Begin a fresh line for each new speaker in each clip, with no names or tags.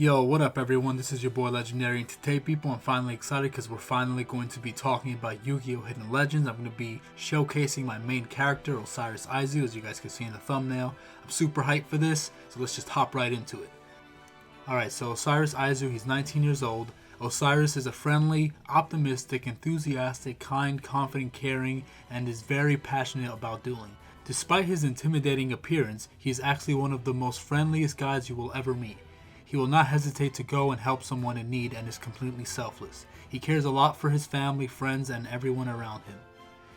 Yo, what up everyone, this is your boy Legendary, and today people I'm finally excited because we're finally going to be talking about Yu-Gi-Oh! Hidden Legends. I'm going to be showcasing my main character, Osiris Aisu, as you guys can see in the thumbnail. I'm super hyped for this, so let's just hop right into it. Alright, so Osiris Aisu, he's 19 years old. Osiris is a friendly, optimistic, enthusiastic, kind, confident, caring, and is very passionate about dueling. Despite his intimidating appearance, he is actually one of the most friendliest guys you will ever meet. He will not hesitate to go and help someone in need and is completely selfless. He cares a lot for his family, friends, and everyone around him.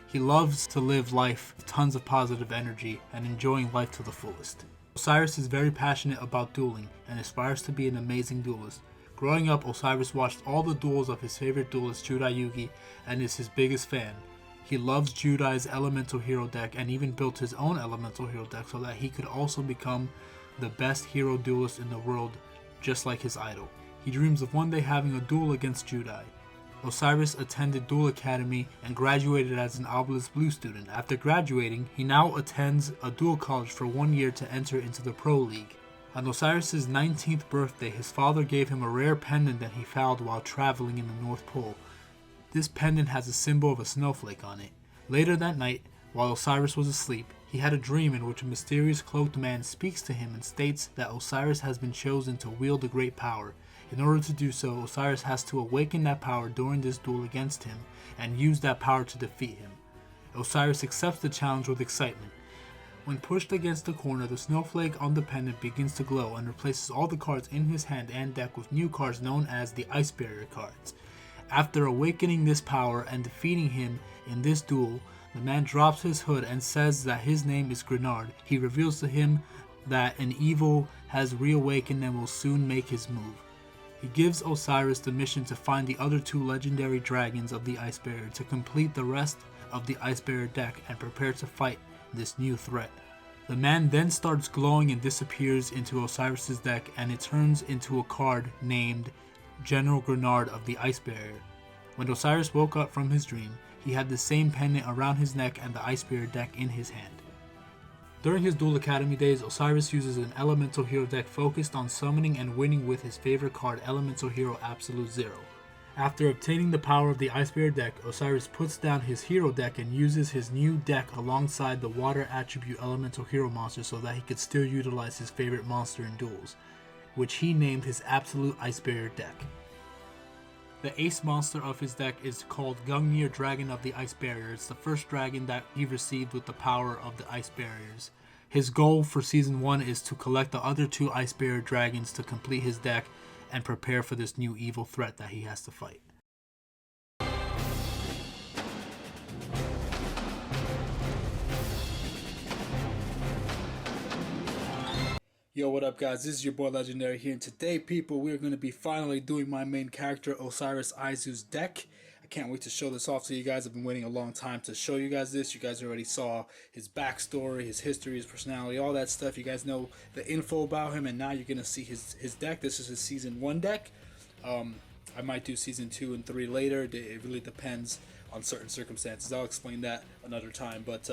He loves to live life with tons of positive energy and enjoying life to the fullest. Osiris is very passionate about dueling and aspires to be an amazing duelist. Growing up, Osiris watched all the duels of his favorite duelist Judai Yuki and is his biggest fan. He loves Judai's elemental hero deck and even built his own elemental hero deck so that he could also become the best hero duelist in the world, just like his idol. He dreams of one day having a duel against Judai. Osiris attended Duel Academy and graduated as an Obelisk Blue student. After graduating, he now attends a duel college for 1 year to enter into the Pro League. On Osiris' 19th birthday, his father gave him a rare pendant that he found while traveling in the North Pole. This pendant has a symbol of a snowflake on it. Later that night, while Osiris was asleep, he had a dream in which a mysterious cloaked man speaks to him and states that Osiris has been chosen to wield a great power. In order to do so, Osiris has to awaken that power during this duel against him and use that power to defeat him. Osiris accepts the challenge with excitement. When pushed against the corner, the snowflake on the pendant begins to glow and replaces all the cards in his hand and deck with new cards known as the Ice Barrier cards. After awakening this power and defeating him in this duel, the man drops his hood and says that his name is Grunard. He reveals to him that an evil has reawakened and will soon make his move. He gives Osiris the mission to find the other two legendary dragons of the Ice Barrier to complete the rest of the Ice Barrier deck and prepare to fight this new threat. The man then starts glowing and disappears into Osiris' deck, and it turns into a card named General Grunard of the Ice Barrier. When Osiris woke up from his dream, he had the same pendant around his neck and the Ice Barrier deck in his hand. During his Duel Academy days, Osiris uses an elemental hero deck focused on summoning and winning with his favorite card, Elemental Hero Absolute Zero. After obtaining the power of the Ice Barrier deck, Osiris puts down his hero deck and uses his new deck alongside the water attribute elemental hero monster so that he could still utilize his favorite monster in duels, which he named his Absolute Ice Barrier deck. The ace monster of his deck is called Gungnir, Dragon of the Ice Barrier. It's the first dragon that he received with the power of the Ice Barriers. His goal for Season 1 is to collect the other two Ice Barrier dragons to complete his deck and prepare for this new evil threat that he has to fight. Yo, what up guys, this is your boy Legendary here, and today people, we're going to be finally doing my main character, Osiris Aisu's deck. I can't wait to show this off to you guys. I've been waiting a long time to show you guys this. You guys already saw his backstory, his history, his personality, all that stuff. You guys know the info about him, and now you're going to see his deck. This is his Season 1 deck. I might do Season 2 and 3 later. It really depends on certain circumstances. I'll explain that another time, but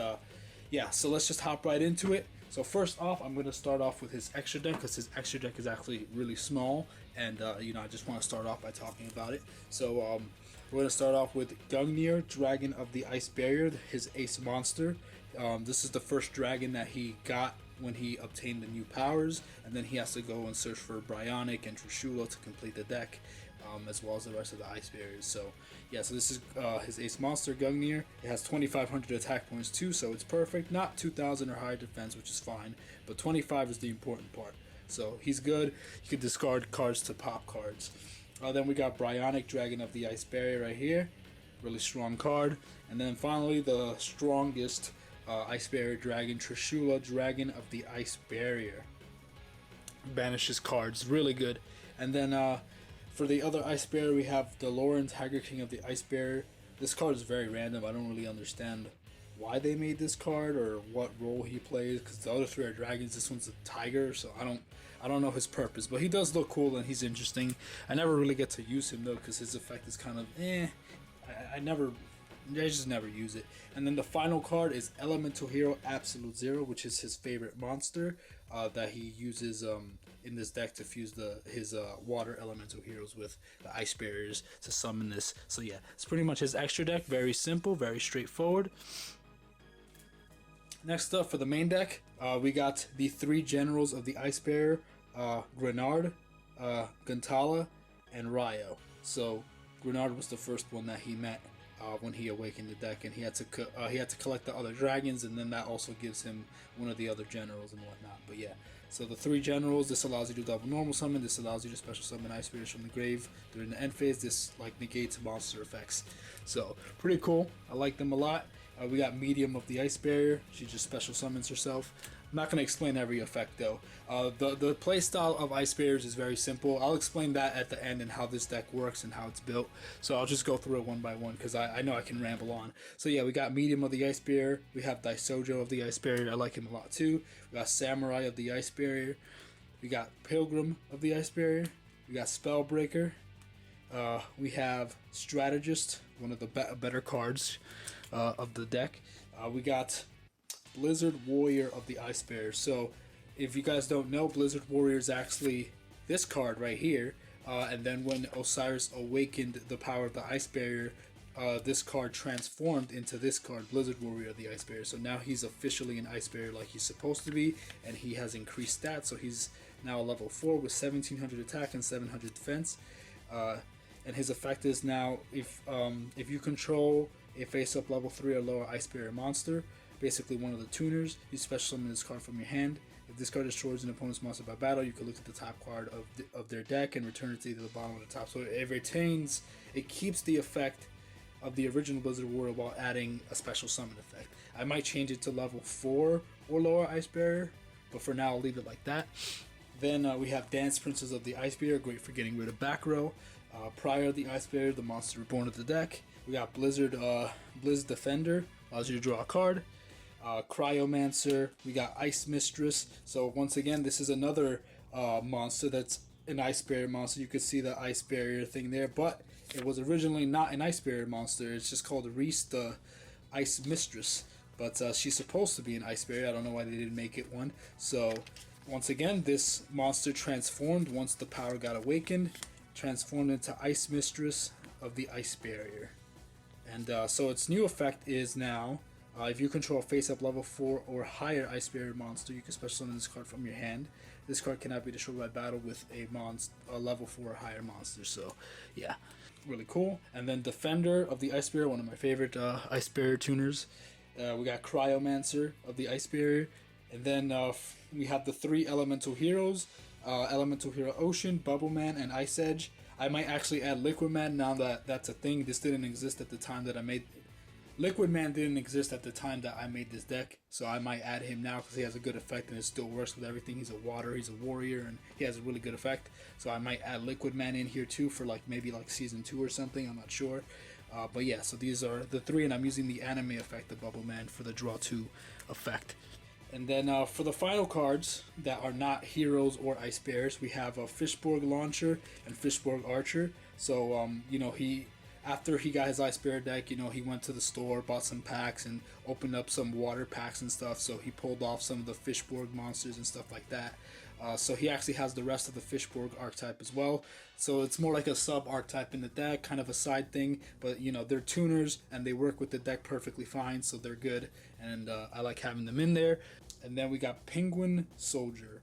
yeah, so let's just hop right into it. So first off, I'm going to start off with his extra deck because his extra deck is actually really small, and I just want to start off by talking about it. So we're going to start off with Gungnir, Dragon of the Ice Barrier, his ace monster. This is the first dragon that he got when he obtained the new powers, and then he has to go and search for Bryonic and Trishula to complete the deck, as well as the rest of the Ice Barriers. So yeah, so this is his ace monster, Gungnir. It has 2,500 attack points too, so it's perfect. Not 2,000 or higher defense, which is fine, but 25 is the important part. So he's good. You could discard cards to pop cards. Then we got Bryonic, Dragon of the Ice Barrier right here. Really strong card. And then finally, the strongest Ice Barrier dragon, Trishula, Dragon of the Ice Barrier. Banishes cards. Really good. And then for the other Ice Barrier, we have the Lauren, Tiger King of the Ice Barrier. This card is very random. I don't really understand why they made this card or what role he plays, because the other three are dragons. This one's a tiger, so I don't know his purpose, but he does look cool and he's interesting. I never really get to use him though, because his effect is kind of I just never use it. And then the final card is Elemental Hero Absolute Zero, which is his favorite monster. that he uses in this deck to fuse his water elemental heroes with the ice barriers to summon this. So yeah, it's pretty much his extra deck. Very simple, very straightforward. Next up for the main deck, we got the 3 generals of the ice barrier, Grunard, Gantala, and Raiho. So Grunard was the first one that he met when he awakened the deck, and he had to collect the other dragons, and then that also gives him one of the other generals and whatnot. But yeah, so the 3 generals, this allows you to double normal summon, this allows you to special summon ice spirits from the grave during the end phase. This like negates monster effects, so pretty cool. I like them a lot. We got medium of the ice barrier, she just special summons herself. I'm not going to explain every effect though. The playstyle of ice barriers is very simple. I'll explain that at the end and how this deck works and how it's built. So I'll just go through it one by one because I know I can ramble on. So yeah, we got medium of the ice barrier. We have Dai-sojo of the ice barrier. I like him a lot too. We got samurai of the ice barrier. We got Pilgrim of the ice barrier. We got Spellbreaker. We have Strategist, one of the better cards of the deck. We got Blizzard Warrior of the Ice Barrier. So if you guys don't know, Blizzard Warrior is actually this card right here. And then when Osiris awakened the power of the Ice Barrier, this card transformed into this card, Blizzard Warrior of the Ice Barrier. So now he's officially an Ice Barrier like he's supposed to be, and he has increased stats. So he's now a level 4 with 1700 attack and 700 defense. And his effect is now if you control a face-up level 3 or lower Ice Barrier monster, basically one of the tuners, you special summon this card from your hand. If this card destroys an opponent's monster by battle, you can look at the top card of their deck and return it to either the bottom or the top. So it keeps the effect of the original Blizzard Warrior while adding a special summon effect. I might change it to level 4 or lower Ice Barrier, but for now I'll leave it like that. Then we have Dance Princess of the Ice Barrier, great for getting rid of back row. Prior to the Ice Barrier, the monster reborn of the deck. We got Blizz Defender, allows you to draw a card. Cryomancer, we got Ice Mistress. So once again, this is another monster that's an Ice Barrier monster. You could see the Ice Barrier thing there, but it was originally not an Ice Barrier monster. It's just called Reese the Ice Mistress, but she's supposed to be an Ice Barrier. I don't know why they didn't make it one. So once again, this monster transformed once the power got awakened, transformed into Ice Mistress of the Ice Barrier. And so its new effect is now, if you control a face-up level 4 or higher Ice Barrier monster, you can special summon this card from your hand. This card cannot be destroyed by battle with a level 4 or higher monster. So yeah, really cool. And then Defender of the Ice Barrier, one of my favorite Ice Barrier tuners. We got Cryomancer of the Ice Barrier. And then we have the 3 elemental heroes, Elemental Hero Ocean, Bubble Man, and Ice Edge. I might actually add Liquid Man now that that's a thing. This didn't exist at the time that I made... Liquid Man didn't exist at the time that I made this deck, so I might add him now because he has a good effect and it still works with everything. He's a water, he's a warrior, and he has a really good effect. So I might add Liquid Man in here too for maybe season 2 or something, I'm not sure. But yeah, so these are the 3, and I'm using the anime effect of Bubble Man for the draw 2 effect. And then for the final cards that are not heroes or Ice Bears, we have a Fishborg Launcher and Fishborg Archer. So, after he got his Ice Bear deck, he went to the store, bought some packs, and opened up some water packs and stuff. So he pulled off some of the Fishborg monsters and stuff like that. So he actually has the rest of the Fishborg archetype as well. So it's more like a sub-archetype in the deck, kind of a side thing. But, they're tuners, and they work with the deck perfectly fine, so they're good. And I like having them in there. And then we got Penguin Soldier,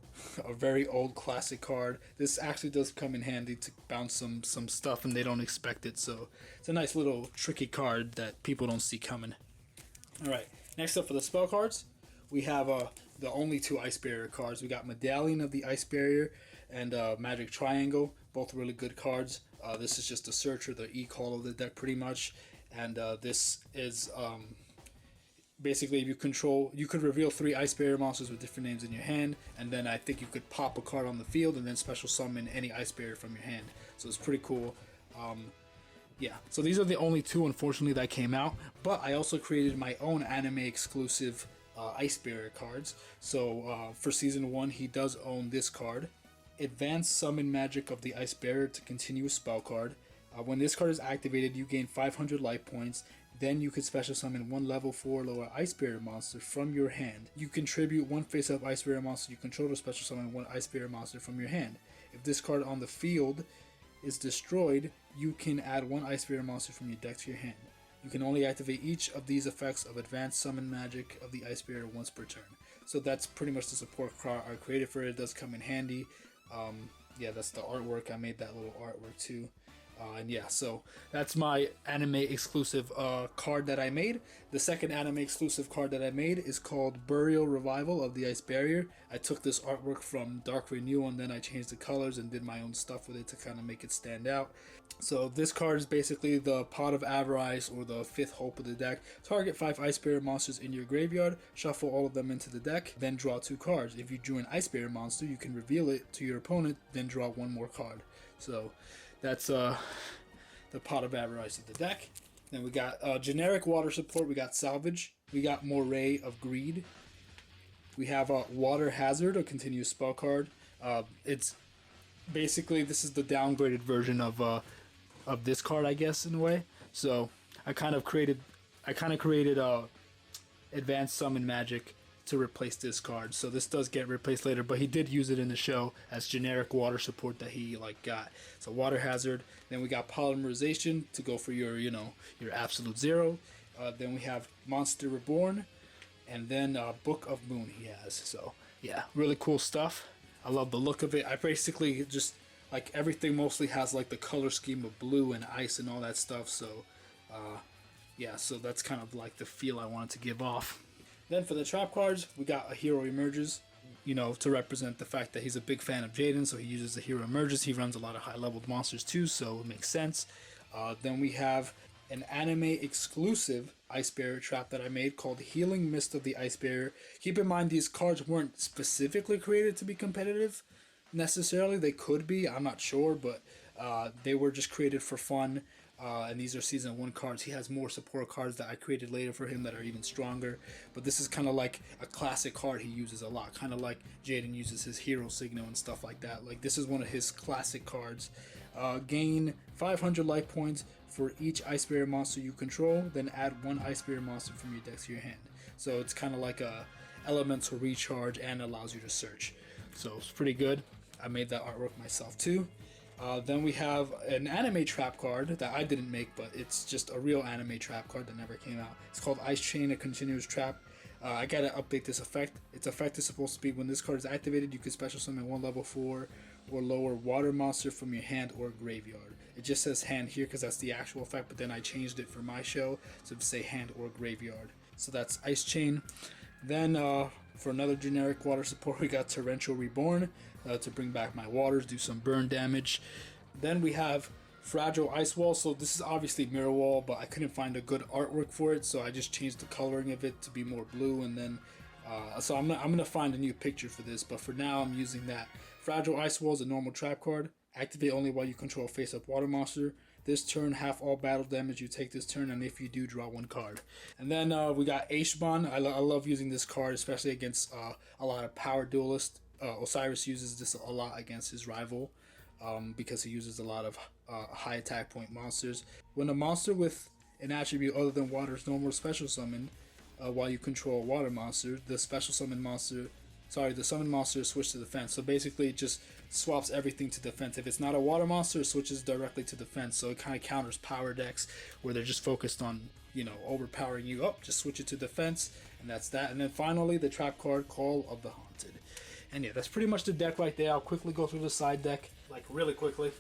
a very old classic card. This actually does come in handy to bounce some stuff, and they don't expect it. So it's a nice little tricky card that people don't see coming. Alright, next up for the spell cards, we have the only 2 Ice Barrier cards. We got Medallion of the Ice Barrier and Magic Triangle, both really good cards. This is just a searcher, the e-call of the deck pretty much. And this is... basically, if you could reveal 3 Ice Barrier monsters with different names in your hand, and then I think you could pop a card on the field and then special summon any Ice Barrier from your hand. So it's pretty cool. Yeah, so these are the only 2, unfortunately, that came out. But I also created my own anime exclusive Ice Barrier cards. So for Season 1, he does own this card. Advanced Summon Magic of the Ice Barrier to continue a spell card. When this card is activated, you gain 500 life points. Then you could special summon one level 4 lower Ice Barrier monster from your hand. You contribute one face-up Ice Barrier monster you control to special summon one Ice Barrier monster from your hand. If this card on the field is destroyed, you can add one Ice Barrier monster from your deck to your hand. You can only activate each of these effects of Advanced Summon Magic of the Ice Barrier once per turn. So that's pretty much the support card I created for it. It does come in handy. Yeah, that's the artwork. I made that little artwork too. And yeah, so that's my anime exclusive card that I made. The second anime exclusive card that I made is called Burial Revival of the Ice Barrier. I took this artwork from Dark Renewal and then I changed the colors and did my own stuff with it to kind of make it stand out. So this card is basically the Pot of Avarice, or the 5th hope of the deck. Target 5 Ice Barrier monsters in your graveyard, shuffle all of them into the deck, then draw 2 cards. If you drew an Ice Barrier monster, you can reveal it to your opponent, then draw 1 more card. So that's the Pot of Avarice of the deck. Then we got generic water support. We got Salvage. We got Moray of Greed. We have Water Hazard, a continuous spell card. It's basically, this is the downgraded version of this card, I guess, in a way. So I kind of created Advanced Summon Magic to replace this card. So this does get replaced later, but he did use it in the show as generic water support that he got. So Water Hazard. Then we got Polymerization to go for your your absolute 0. Then we have Monster Reborn, and then Book of Moon he has. So yeah, really cool stuff. I love the look of it. I basically just everything mostly has the color scheme of blue and ice and all that stuff. So yeah, so that's kind of the feel I wanted to give off. Then for the trap cards, we got A Hero Emerges, to represent the fact that he's a big fan of Jaden, so he uses A Hero Emerges. He runs a lot of high-leveled monsters too, so it makes sense. Then we have an anime exclusive Ice Barrier trap that I made called Healing Mist of the Ice Barrier. Keep in mind, these cards weren't specifically created to be competitive necessarily. They could be, I'm not sure, but they were just created for fun. And these are Season 1 cards. He has more support cards that I created later for him that are even stronger. But this is kind of like a classic card he uses a lot. Kind of like Jaden uses his hero signal and stuff like that. This is one of his classic cards. Gain 500 life points for each Ice Barrier monster you control. Then add 1 Ice Barrier monster from your deck to your hand. So it's kind of like a elemental recharge and allows you to search. So it's pretty good. I made that artwork myself too. Then we have an anime trap card that I didn't make, but it's just a real anime trap card that never came out. It's called Ice Chain, a continuous trap. I gotta update this effect. Its effect is supposed to be when this card is activated, you can special summon 1 level 4 or lower water monster from your hand or graveyard. It just says hand here because that's the actual effect, but then I changed it for my show to say hand or graveyard. So that's Ice Chain. Then for another generic water support, we got Torrential Reborn to bring back my waters, do some burn damage. Then we have Fragile Ice Wall. So this is obviously Mirror Wall, but I couldn't find a good artwork for it, so I just changed the coloring of it to be more blue. And then so I'm gonna find a new picture for this, but for now I'm using that. Fragile Ice Wall is a normal trap card. Activate only while you control a face-up water monster. This turn, half all battle damage you take this turn, and if you do, draw 1 card. And then we got Aishban. I love using this card, especially against a lot of power duelists. Osiris uses this a lot against his rival because he uses a lot of high attack point monsters. When a monster with an attribute other than water is no more special summoned while you control a water monster, the summoned monster is switched to defense. So basically it just swaps everything to defense. If it's not a water monster, it switches directly to defense. So it kind of counters power decks where they're just focused on, overpowering you up. Just switch it to defense, and that's that. And then finally, the trap card, Call of the Haunted. And yeah, that's pretty much the deck right there. I'll quickly go through the side deck, really quickly.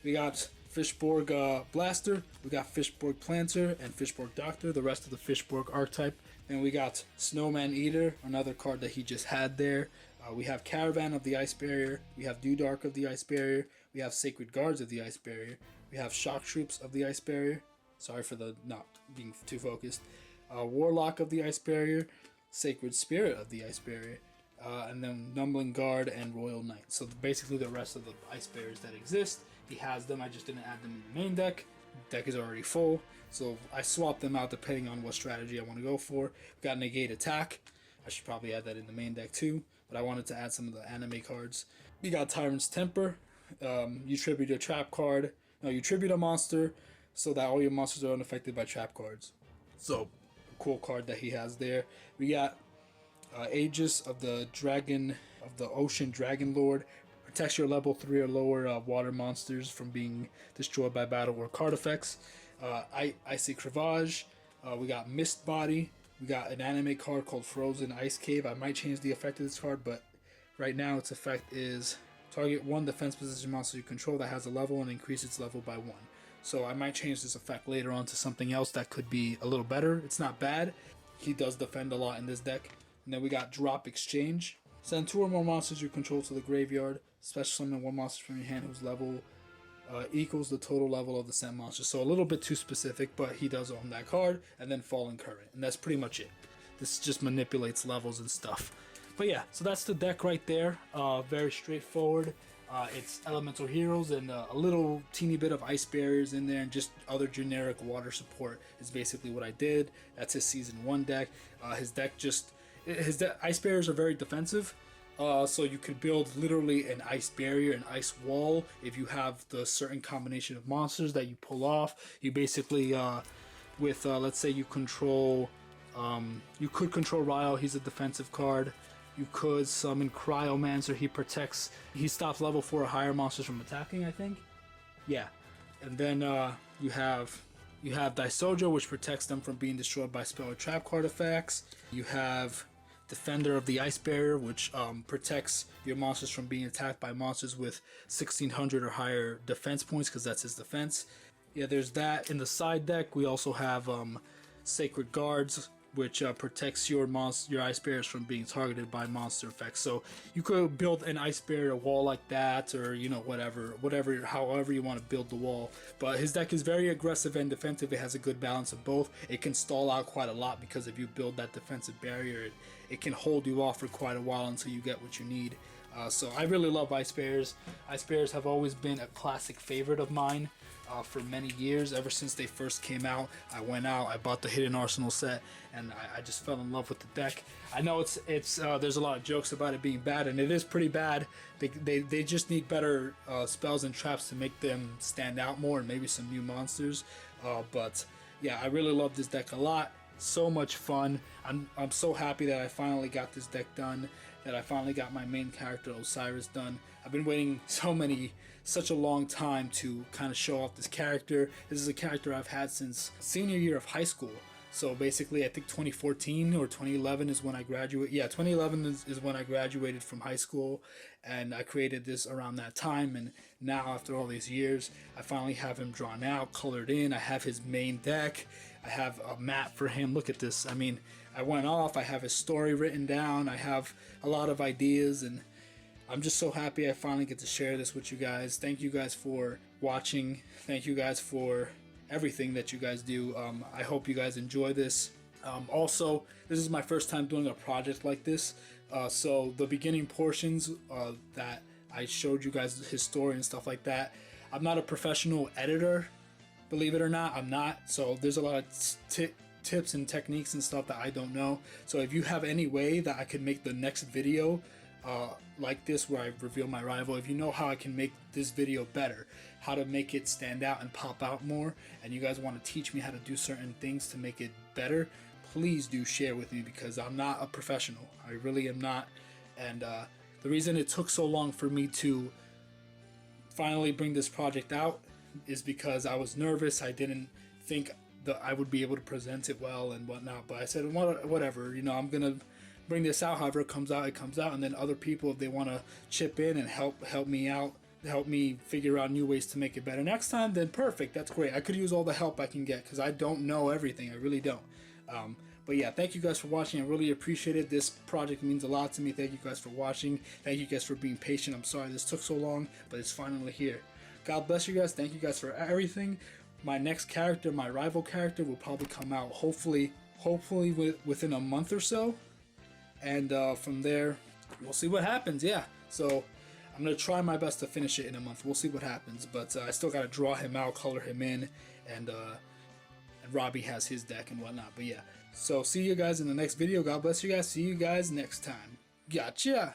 We got Fishborg Blaster, we got Fishborg Planter, and Fishborg Doctor, the rest of the Fishborg archetype. Then we got Snowman Eater, another card that he just had there. We have Caravan of the Ice Barrier, we have Dewdark of the Ice Barrier, we have Sacred Guards of the Ice Barrier, we have Shock Troops of the Ice Barrier, sorry for the not being too focused, Warlock of the Ice Barrier, Sacred Spirit of the Ice Barrier, and then Numbling Guard and Royal Knight. So basically the rest of the Ice Barriers that exist, he has them. I just didn't add them in the main deck. Deck is already full, so I swapped them out depending on what strategy I want to go for. We got Negate Attack. I should probably add that in the main deck too, but I wanted to add some of the anime cards. We got Tyrant's Temper. You tribute a trap card. No, you tribute a monster so that all your monsters are unaffected by trap cards. So, cool card that he has there. We got Aegis of the Dragon of the Ocean Dragon Lord. Protects your level 3 or lower water monsters from being destroyed by battle or card effects. Icy Crevage. We got Mist Body. We got an anime card called Frozen Ice Cave. I might change the effect of this card, but right now its effect is target one defense position monster you control that has a level and increase its level by 1. So I might change this effect later on to something else that could be a little better. It's not bad. He does defend a lot in this deck. And then we got Drop Exchange. Send 2 or more monsters you control to the graveyard. Special summon 1 monster from your hand whose level equals the total level of the sent monster. So a little bit too specific, but he does own that card. And then Fallen Current. And that's pretty much it. This just manipulates levels and stuff. But yeah, so that's the deck right there. Very straightforward. It's elemental heroes and a little teeny bit of ice barriers in there, and just other generic water support is basically what I did. That's his season 1 deck. His ice barriers are very defensive. So you could build literally an ice barrier, an ice wall, if you have the certain combination of monsters that you pull off. You basically, let's say you control, you could control Raiho, he's a defensive card. You could summon Cryomancer, he stops level 4 or higher monsters from attacking, I think. Yeah. And then you have Dai-sojo, which protects them from being destroyed by spell or trap card effects. You have Defender of the Ice Barrier, which protects your monsters from being attacked by monsters with 1600 or higher defense points, because that's his defense. Yeah, there's that. In the side deck, we also have Sacred Guards, which protects your ice barriers from being targeted by monster effects. So you could build an ice barrier wall like that, or however you want to build the wall. But his deck is very aggressive and defensive. It has a good balance of both. It can stall out quite a lot, because if you build that defensive barrier, it can hold you off for quite a while until you get what you need. So I really love ice barriers. Ice barriers have always been a classic favorite of mine for many years. Ever since they first came out, I went out, I bought the Hidden Arsenal set, and I just fell in love with the deck. I know it's there's a lot of jokes about it being bad, and it is pretty bad. They just need better spells and traps to make them stand out more, and maybe some new monsters. But yeah, I really love this deck a lot. So much fun. I'm so happy that I finally got this deck done, that I finally got my main character Osiris done. I've been waiting such a long time to kind of show off this character. This is a character I've had since senior year of high school. So basically, I think 2014 or 2011 is when I graduated. Yeah, 2011 is when I graduated from high school, and I created this around that time. And now, after all these years, I finally have him drawn out, colored in. I have his main deck. I have a map for him. Look at this. I mean, I went off. I have his story written down. I have a lot of ideas, and I'm just so happy I finally get to share this with you guys. Thank you guys for watching. Thank you guys for everything that you guys do. I hope you guys enjoy this. Also, this is my first time doing a project like this, so the beginning portions that I showed you guys, his story and stuff like that, I'm not a professional editor, believe it or not. I'm not, so there's a lot of tips and techniques and stuff that I don't know. So if you have any way that I could make the next video like this, where I reveal my rival, if you know how I can make this video better, how to make it stand out and pop out more, and you guys want to teach me how to do certain things to make it better, please do share with me, because I'm not a professional. I really am not. And the reason it took so long for me to finally bring this project out is because I was nervous. I didn't think that I would be able to present it well and whatnot, but I said, whatever, I'm gonna bring this out. However it comes out, and then other people, if they want to chip in and help me out, help me figure out new ways to make it better next time, then perfect. That's great. I could use all the help I can get, because I don't know everything. I really don't. But yeah, thank you guys for watching. I really appreciate it. This project means a lot to me. Thank you guys for watching. Thank you guys for being patient. I'm sorry this took so long, but it's finally here. God bless you guys. Thank you guys for everything. My next character, my rival character, will probably come out hopefully within a month or so. And from there, we'll see what happens. Yeah, so I'm going to try my best to finish it in a month. We'll see what happens. But I still got to draw him out, color him in, and Robbie has his deck and whatnot. But yeah, so see you guys in the next video. God bless you guys. See you guys next time. Gotcha.